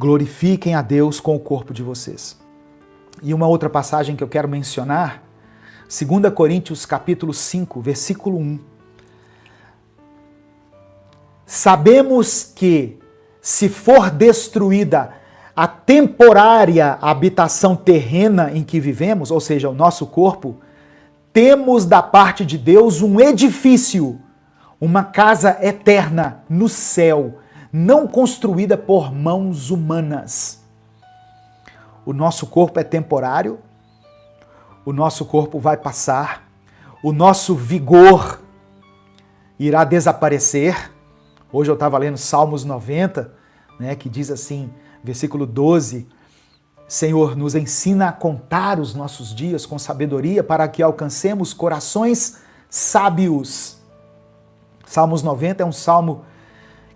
glorifiquem a Deus com o corpo de vocês. E uma outra passagem que eu quero mencionar, 2 Coríntios capítulo 5, versículo 1. Sabemos que, se for destruída a temporária habitação terrena em que vivemos, ou seja, o nosso corpo, temos da parte de Deus um edifício, uma casa eterna no céu, não construída por mãos humanas. O nosso corpo é temporário, o nosso corpo vai passar, o nosso vigor irá desaparecer. Hoje eu estava lendo Salmos 90, que diz assim, versículo 12, Senhor, nos ensina a contar os nossos dias com sabedoria para que alcancemos corações sábios. Salmos 90 é um salmo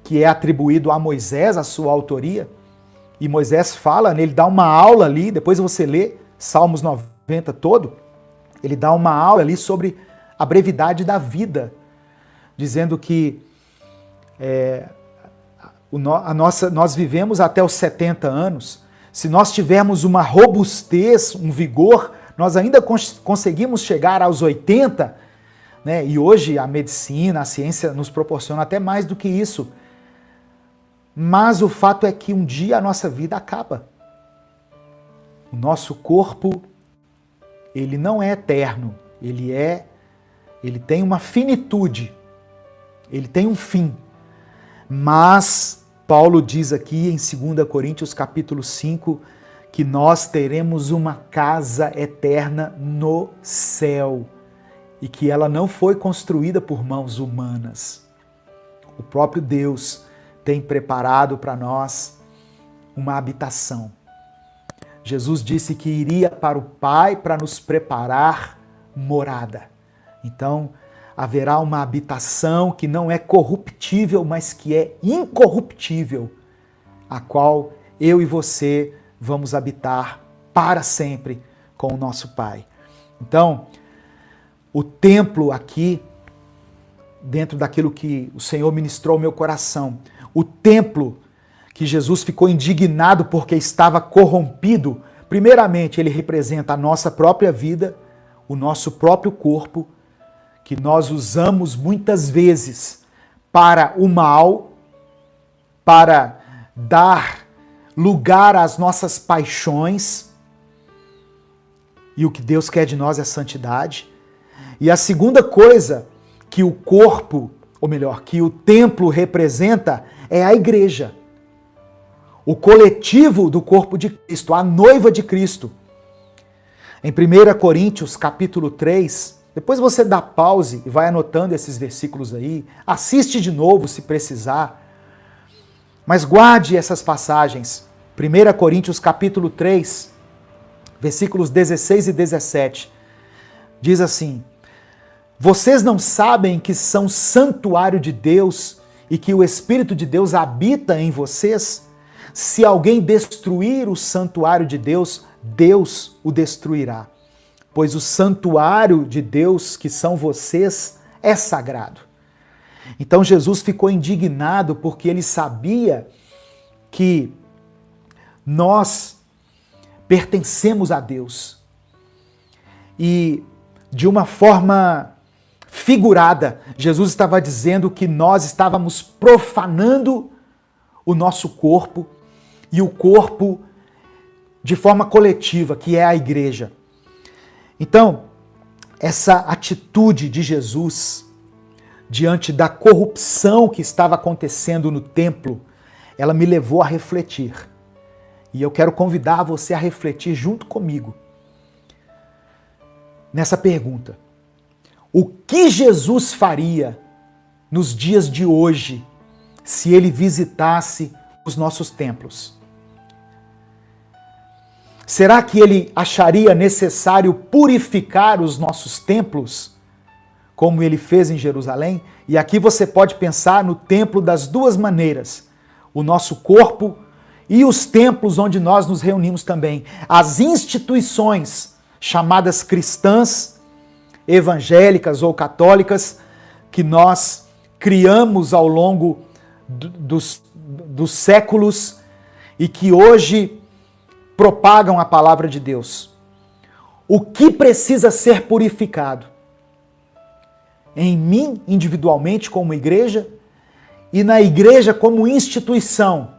que é atribuído a Moisés, a sua autoria, e Moisés fala, ele dá uma aula ali, depois você lê Salmos 90 todo, ele dá uma aula ali sobre a brevidade da vida, dizendo que nós vivemos até os 70 anos, se nós tivermos uma robustez, um vigor, nós ainda conseguimos chegar aos 80, e hoje a medicina, a ciência nos proporciona até mais do que isso. Mas o fato é que um dia a nossa vida acaba. O nosso corpo, ele não é eterno, ele tem uma finitude, ele tem um fim. Mas Paulo diz aqui em 2 Coríntios capítulo 5 que nós teremos uma casa eterna no céu e que ela não foi construída por mãos humanas. O próprio Deus tem preparado para nós uma habitação. Jesus disse que iria para o Pai para nos preparar morada. Então, haverá uma habitação que não é corruptível, mas que é incorruptível, a qual eu e você vamos habitar para sempre com o nosso Pai. Então, o templo aqui, dentro daquilo que o Senhor ministrou ao meu coração, o templo que Jesus ficou indignado porque estava corrompido, primeiramente ele representa a nossa própria vida, o nosso próprio corpo, que nós usamos muitas vezes para o mal, para dar lugar às nossas paixões, e o que Deus quer de nós é santidade. E a segunda coisa que o corpo, ou melhor, que o templo representa é a igreja. O coletivo do corpo de Cristo, a noiva de Cristo. Em 1 Coríntios capítulo 3, depois você dá pause e vai anotando esses versículos aí, assiste de novo se precisar, mas guarde essas passagens. 1 Coríntios capítulo 3, versículos 16 e 17, diz assim: vocês não sabem que são santuário de Deus e que o Espírito de Deus habita em vocês? Se alguém destruir o santuário de Deus, Deus o destruirá. Pois o santuário de Deus, que são vocês, é sagrado. Então Jesus ficou indignado porque ele sabia que nós pertencemos a Deus. E de uma forma figurada, Jesus estava dizendo que nós estávamos profanando o nosso corpo e o corpo de forma coletiva, que é a igreja. Então, essa atitude de Jesus diante da corrupção que estava acontecendo no templo, ela me levou a refletir. E eu quero convidar você a refletir junto comigo nessa pergunta. O que Jesus faria nos dias de hoje se ele visitasse os nossos templos? Será que ele acharia necessário purificar os nossos templos, como ele fez em Jerusalém? E aqui você pode pensar no templo das duas maneiras: o nosso corpo e os templos onde nós nos reunimos também. As instituições chamadas cristãs, evangélicas ou católicas, que nós criamos ao longo dos séculos e que hoje propagam a palavra de Deus. O que precisa ser purificado? Em mim, individualmente, como igreja, e na igreja como instituição.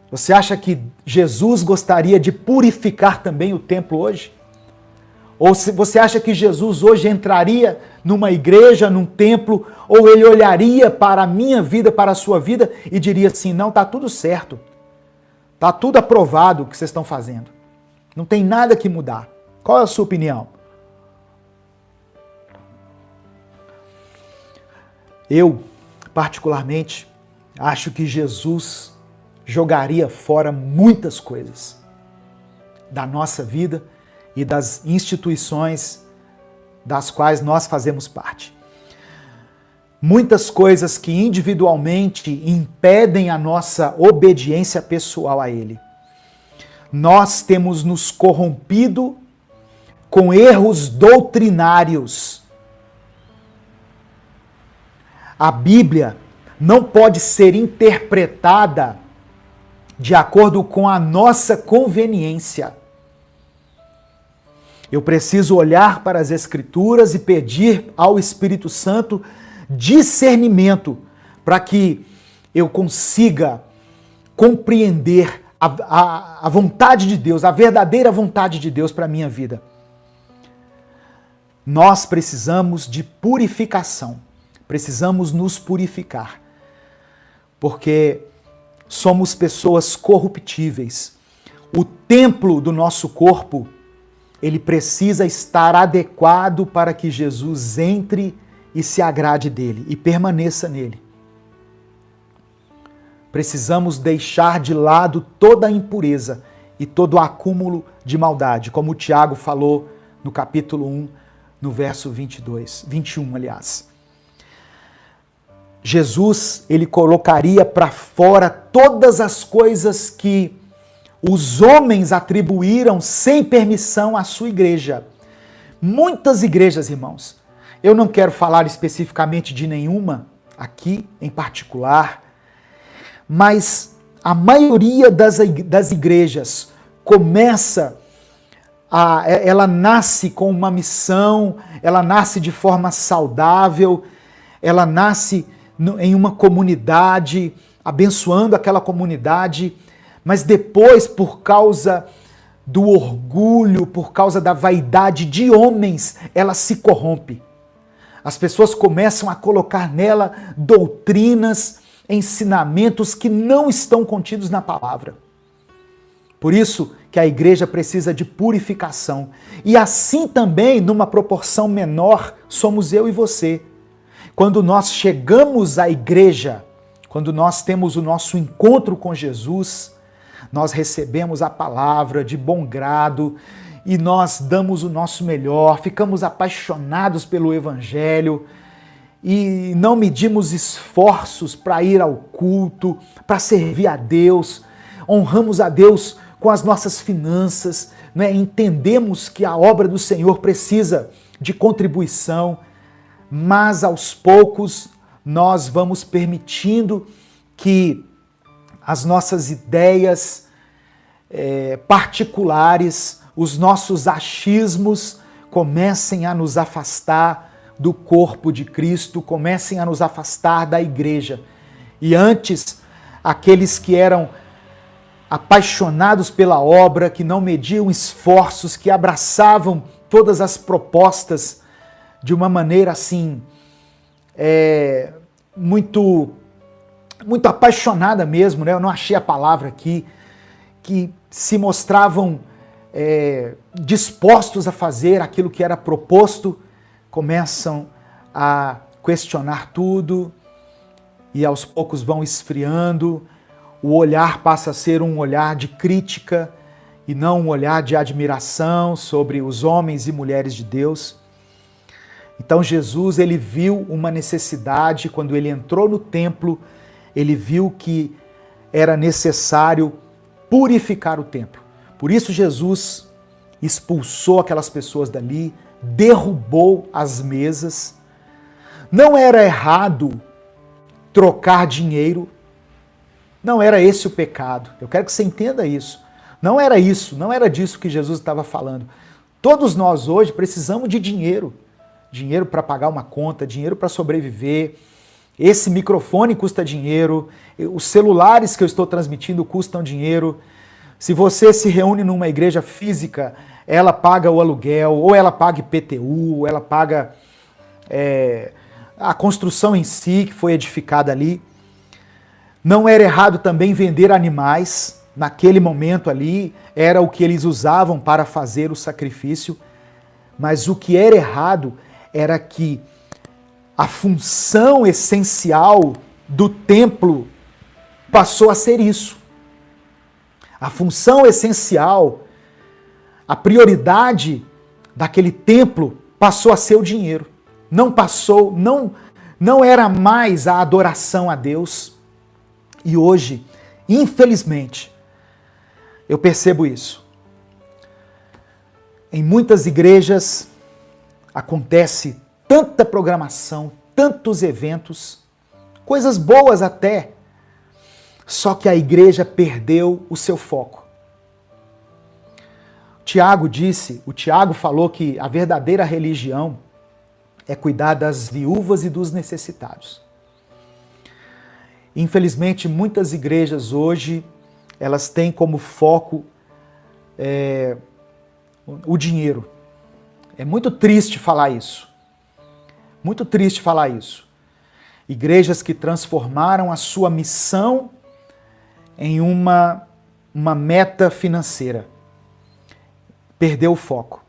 Você acha que Jesus gostaria de purificar também o templo hoje? Ou se você acha que Jesus hoje entraria numa igreja, num templo, ou ele olharia para a minha vida, para a sua vida e diria assim: não, está tudo certo, está tudo aprovado o que vocês estão fazendo, não tem nada que mudar. Qual é a sua opinião? Eu, particularmente, acho que Jesus jogaria fora muitas coisas da nossa vida e das instituições das quais nós fazemos parte. Muitas coisas que individualmente impedem a nossa obediência pessoal a Ele. Nós temos nos corrompido com erros doutrinários. A Bíblia não pode ser interpretada de acordo com a nossa conveniência. Eu preciso olhar para as Escrituras e pedir ao Espírito Santo discernimento para que eu consiga compreender a vontade de Deus, a verdadeira vontade de Deus para a minha vida. Nós precisamos de purificação, precisamos nos purificar, porque somos pessoas corruptíveis. O templo do nosso corpo, ele precisa estar adequado para que Jesus entre e se agrade dele e permaneça nele. Precisamos deixar de lado toda a impureza e todo o acúmulo de maldade, como o Tiago falou no capítulo 1, no verso 21, aliás. Jesus, ele colocaria para fora todas as coisas que os homens atribuíram sem permissão à sua igreja. Muitas igrejas, irmãos, eu não quero falar especificamente de nenhuma aqui em particular, mas a maioria das igrejas ela nasce com uma missão, ela nasce de forma saudável, ela nasce em uma comunidade, abençoando aquela comunidade, mas depois, por causa do orgulho, por causa da vaidade de homens, ela se corrompe. As pessoas começam a colocar nela doutrinas, ensinamentos que não estão contidos na palavra. Por isso que a igreja precisa de purificação. E assim também, numa proporção menor, somos eu e você. Quando nós chegamos à igreja, quando nós temos o nosso encontro com Jesus, nós recebemos a palavra de bom grado e nós damos o nosso melhor, ficamos apaixonados pelo Evangelho e não medimos esforços para ir ao culto, para servir a Deus, honramos a Deus com as nossas finanças, né? Entendemos que a obra do Senhor precisa de contribuição, mas aos poucos nós vamos permitindo que as nossas ideias particulares, os nossos achismos comecem a nos afastar do corpo de Cristo, comecem a nos afastar da igreja. E antes, aqueles que eram apaixonados pela obra, que não mediam esforços, que abraçavam todas as propostas de uma maneira assim, muito apaixonada mesmo, né? Eu não achei a palavra aqui, que se mostravam dispostos a fazer aquilo que era proposto, começam a questionar tudo e aos poucos vão esfriando, o olhar passa a ser um olhar de crítica e não um olhar de admiração sobre os homens e mulheres de Deus. Então Jesus, ele viu uma necessidade, quando ele entrou no templo, ele viu que era necessário purificar o templo. Por isso Jesus expulsou aquelas pessoas dali, derrubou as mesas. Não era errado trocar dinheiro, Não era esse o pecado. Eu quero que você entenda isso. Não era isso, não era disso que Jesus estava falando. Todos nós hoje precisamos de dinheiro. Dinheiro para pagar uma conta, dinheiro para sobreviver. Esse microfone custa dinheiro, os celulares que eu estou transmitindo custam dinheiro. Se você se reúne numa igreja física, ela paga o aluguel, ou ela paga IPTU, ou ela paga a construção em si que foi edificada ali. Não era errado também vender animais, naquele momento ali, era o que eles usavam para fazer o sacrifício, mas o que era errado era que a função essencial do templo passou a ser isso. A função essencial, a prioridade daquele templo passou a ser o dinheiro. Não era mais a adoração a Deus. E hoje, infelizmente, eu percebo isso. Em muitas igrejas acontece tanta programação, tantos eventos, coisas boas até, só que a igreja perdeu o seu foco. O Tiago falou que a verdadeira religião é cuidar das viúvas e dos necessitados. Infelizmente, muitas igrejas hoje, elas têm como foco o dinheiro. É muito triste falar isso. Muito triste falar isso. Igrejas que transformaram a sua missão em uma meta financeira. Perdeu o foco.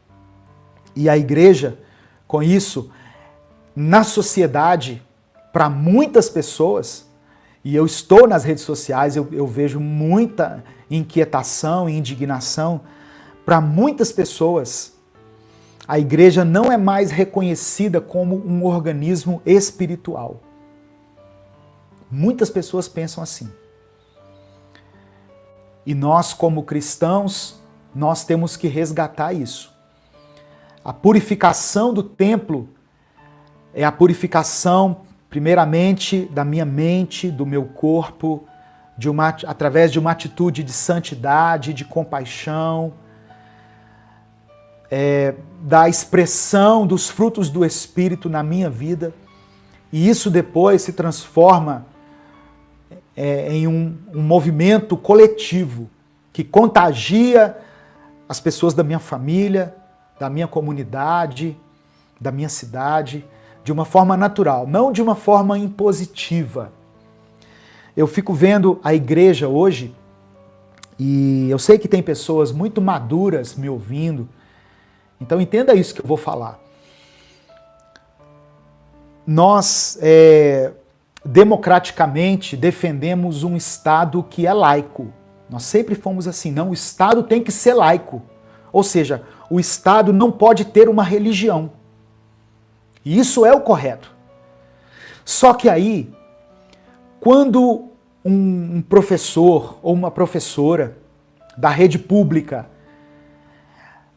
E a igreja, com isso, na sociedade, para muitas pessoas, e eu estou nas redes sociais, eu vejo muita inquietação e indignação, para muitas pessoas, a igreja não é mais reconhecida como um organismo espiritual. Muitas pessoas pensam assim. E nós, como cristãos, nós temos que resgatar isso. A purificação do templo é a purificação, primeiramente, da minha mente, do meu corpo, através de uma atitude de santidade, de compaixão, da expressão dos frutos do Espírito na minha vida. E isso depois se transforma em um movimento coletivo que contagia as pessoas da minha família, da minha comunidade, da minha cidade, de uma forma natural, não de uma forma impositiva. Eu fico vendo a igreja hoje, e eu sei que tem pessoas muito maduras me ouvindo, então entenda isso que eu vou falar. Nós, democraticamente, defendemos um Estado que é laico. Nós sempre fomos assim, não, o Estado tem que ser laico. Ou seja, o Estado não pode ter uma religião. E isso é o correto. Só que aí, quando um professor ou uma professora da rede pública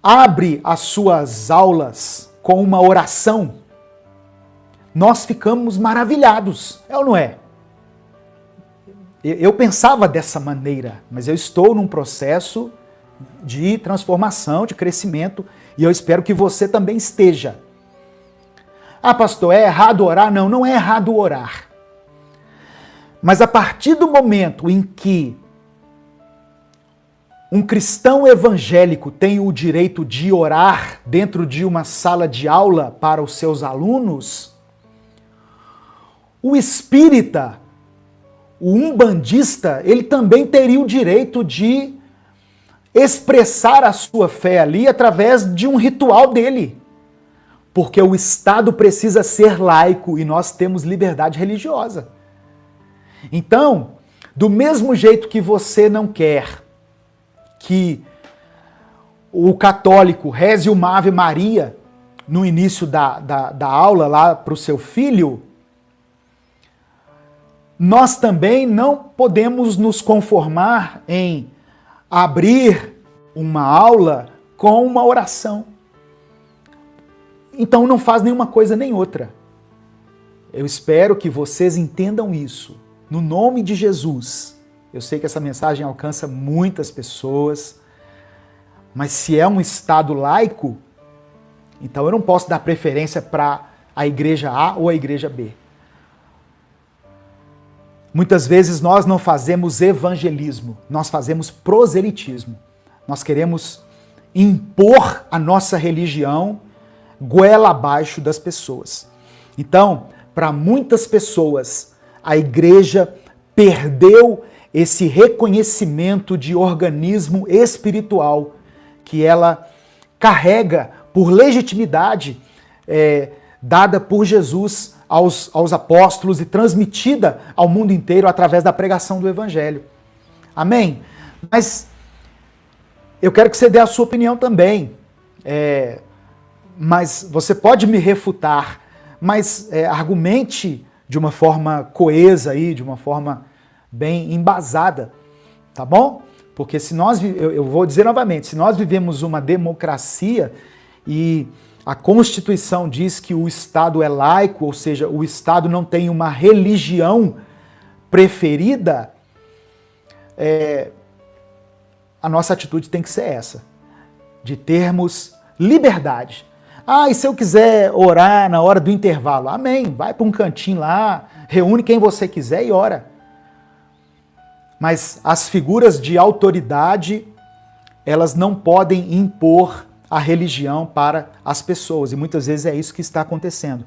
abre as suas aulas com uma oração, nós ficamos maravilhados, é ou não é? Eu pensava dessa maneira, mas eu estou num processo de transformação, de crescimento, e eu espero que você também esteja. Ah, pastor, é errado orar? Não, não é errado orar. Mas a partir do momento em que um cristão evangélico tem o direito de orar dentro de uma sala de aula para os seus alunos, o espírita, o umbandista, ele também teria o direito de expressar a sua fé ali através de um ritual dele. Porque o Estado precisa ser laico e nós temos liberdade religiosa. Então, do mesmo jeito que você não quer que o católico reze uma Ave Maria no início da aula lá para o seu filho, nós também não podemos nos conformar em abrir uma aula com uma oração. Então não faz nenhuma coisa nem outra. Eu espero que vocês entendam isso. No nome de Jesus, Eu sei que essa mensagem alcança muitas pessoas, mas se é um Estado laico, então eu não posso dar preferência para a igreja A ou a igreja B. Muitas vezes nós não fazemos evangelismo, nós fazemos proselitismo. Nós queremos impor a nossa religião goela abaixo das pessoas. Então, para muitas pessoas, a igreja perdeu esse reconhecimento de organismo espiritual que ela carrega por legitimidade dada por Jesus aos apóstolos e transmitida ao mundo inteiro através da pregação do Evangelho. Amém? Mas eu quero que você dê a sua opinião também. Mas você pode me refutar, mas argumente de uma forma coesa aí, de uma forma bem embasada, tá bom? Porque se nós, eu vou dizer novamente, se nós vivemos uma democracia e a Constituição diz que o Estado é laico, ou seja, o Estado não tem uma religião preferida, a nossa atitude tem que ser essa, de termos liberdade. E se eu quiser orar na hora do intervalo? Amém, vai para um cantinho lá, reúne quem você quiser e ora. Mas as figuras de autoridade, elas não podem impor a religião para as pessoas, e muitas vezes é isso que está acontecendo.